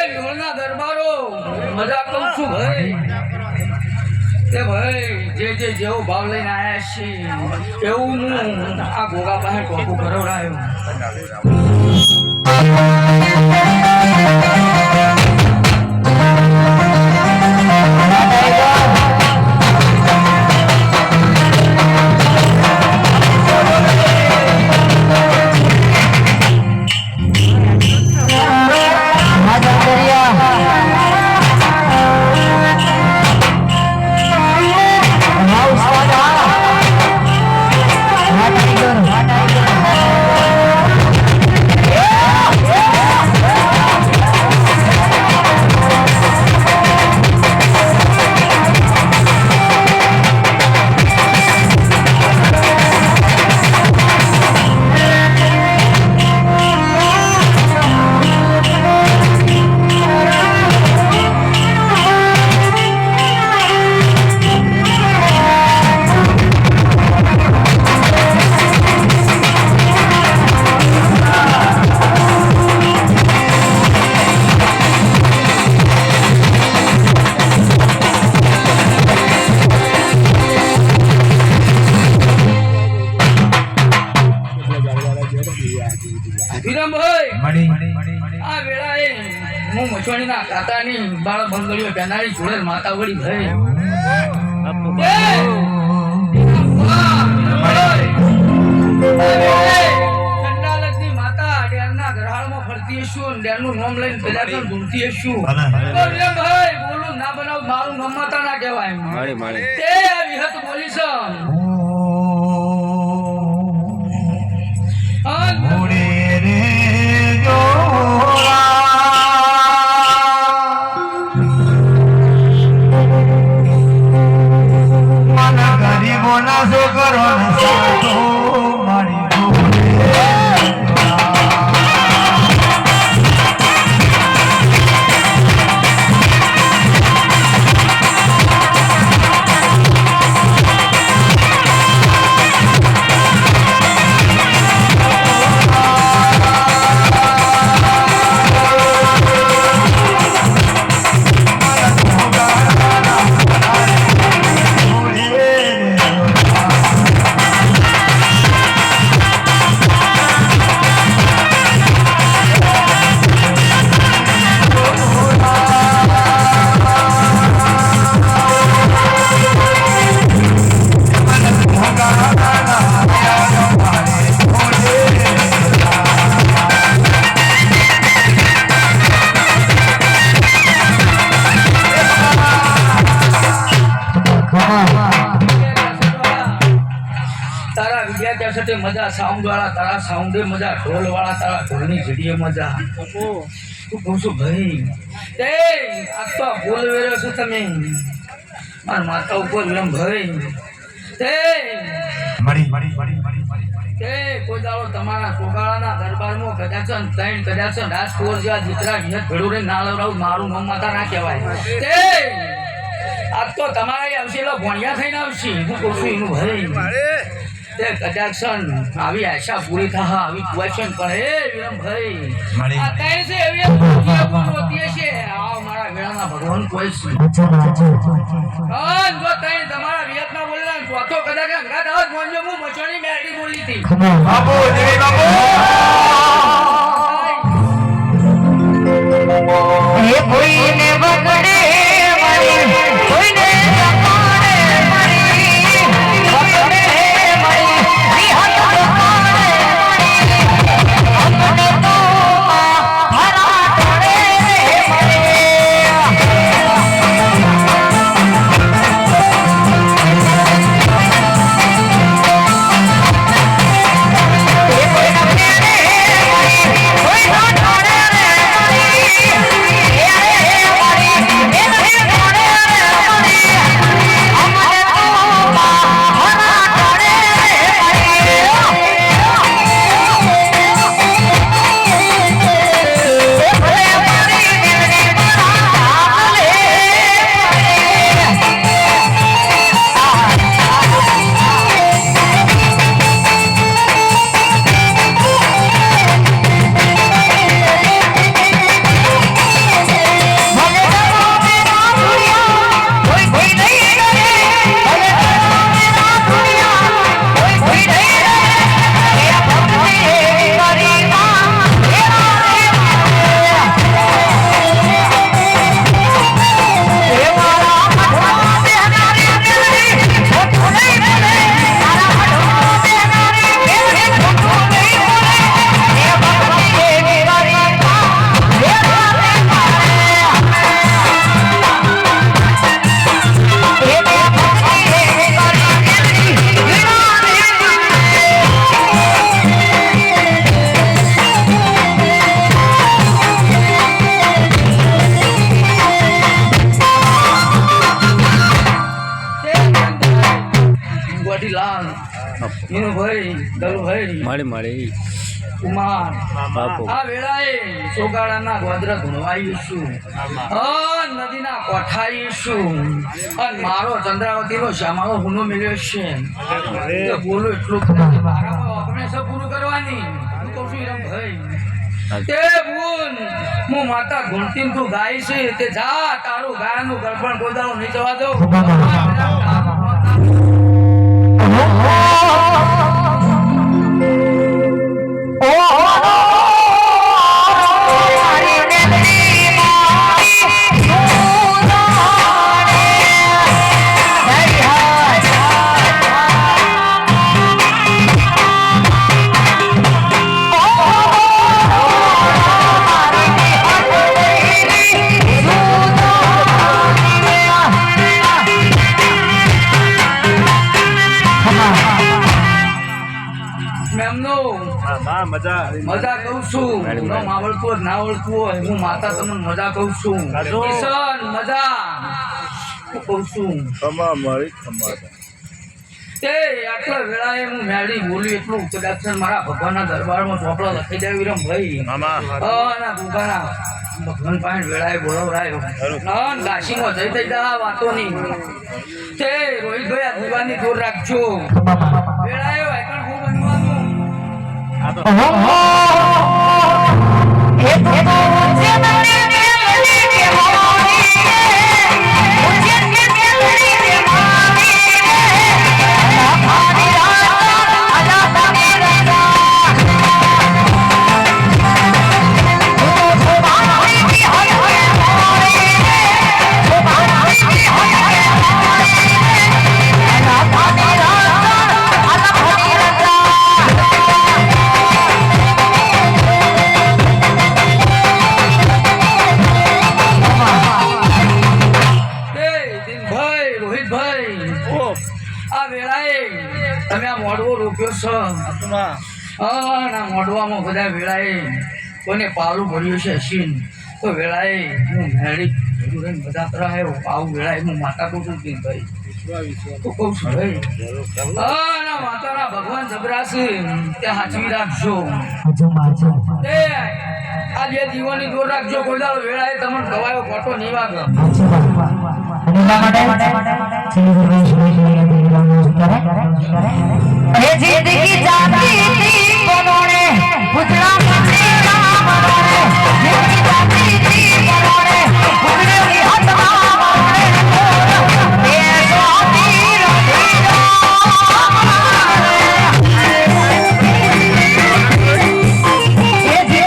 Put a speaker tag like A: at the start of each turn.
A: વિહોળના દરબારો મજા કહું છું ભાઈ કે ભાઈ જે જેવો ભાવ લઈને આયા છે એવું હું આ ગોગા પાસે ટોપું કરાવડાયો. બાળ બંગડીઓ બેનારી જોડે માતા વળી ભાઈ ચંડાલકની માતા ડેરના ઘરાળમાં ફરતી હશું ડેરનું નામ લઈને પેલા તો ઢૂંઢતી હશું ભાઈ બોલું ના બનાવ મારું નામ માતા ના કહેવાય તે આ વિહત બોલી મજા સાઉન્ડ વાળા તારા સાઉન્ડે મજા ઢોલ વાળા તારા ઢોલની જડીએ મજા તું કહું છું ભાઈ તે આ તો બોલ વેરો છો તમે મારા માતા ઉપર વિલમ ભાઈ તે કોઈ દાડો તમારા કોગાળાના દરબારમાં કદાચન રાજકોર જેવા દીકરા વિહત ભેડું ના લવડાવું મારું નામ માતા ના કહેવાય તે આ તો તમારા આવશે એટલે ભણ્યા થઈને આવશે હું કહું છું એનું ભાઈ તે કદાચન આવી આશા પૂરી થા આવી ક્વેશ્ચન પણ એ વિરમ ભાઈ આ કઈ છે એવી હોતી છે આ મારા વેળાના ભગવાન કોઈ છે હા જો તઈ તમારા વિયતના બોલેલા ચોથો કદાચ અંગાત આવત મોંજો હું મચોણી મેડી બોલી હતી બાબુ દેવી બાબુ એ કોઈને બગડે મારી કોઈને વિનુભાઈ દલુભાઈ
B: મળી
A: કુમાર
B: બાપુ
A: આ વેળાએ ચોગાડાના ગોદરા ધોવાઈશું નદીના કોઠાઈશું અને મારો ચંદ્રાવતીનો શ્યામાળો હુનો મળ્યો છે તો બોલો એટલું મારામાં આપણે સબ પૂરું કરવાની હું કહું છું હિરમભાઈ તે બોલ હું માતા ગુણતી તું ગાય છે તે જા તારું ગાયનું ગળપણ ગોદાળો નહીં જવા દો મજા કહું છું આવડતું ના આવડતું હોય હું માતા તમને મજા કહું છું કિશન મજા કહું છું તે આટલા વેળાએ હું મેળી બોલી એટલું કદાચ મારા ભગવાનના દરબારમાં ચોપડા લખી દેવી રમ ભાઈ ભગવાનના ભગવાન પાસે વેળાએ બોલાવરાયો કાશીમાં જઈ થઈ જા વાતો નહીં તે રોહિતભાઈ આ દીવાની દૂર રાખજો વેળાએ વાયકણ હું બનવાનું મોઢવામાં બધા વેળાએ કોઈને પાલું ભર્યું છે સીન તો વેળાએ હું મેળી બધા કરાયો આવું વેળાએ હું માતા કહું છું ભાઈ તો કહું છું ભાઈ માતાના ભગવાન જબરાશે ત્યાં હાચવી રાખજો આ બે દીવાની દોર રાખજો કોઈ દાડો વેળાએ તમને ગવાયો ખોટો નહીં વાગે
C: जिंदगी जाती थी कोनों ने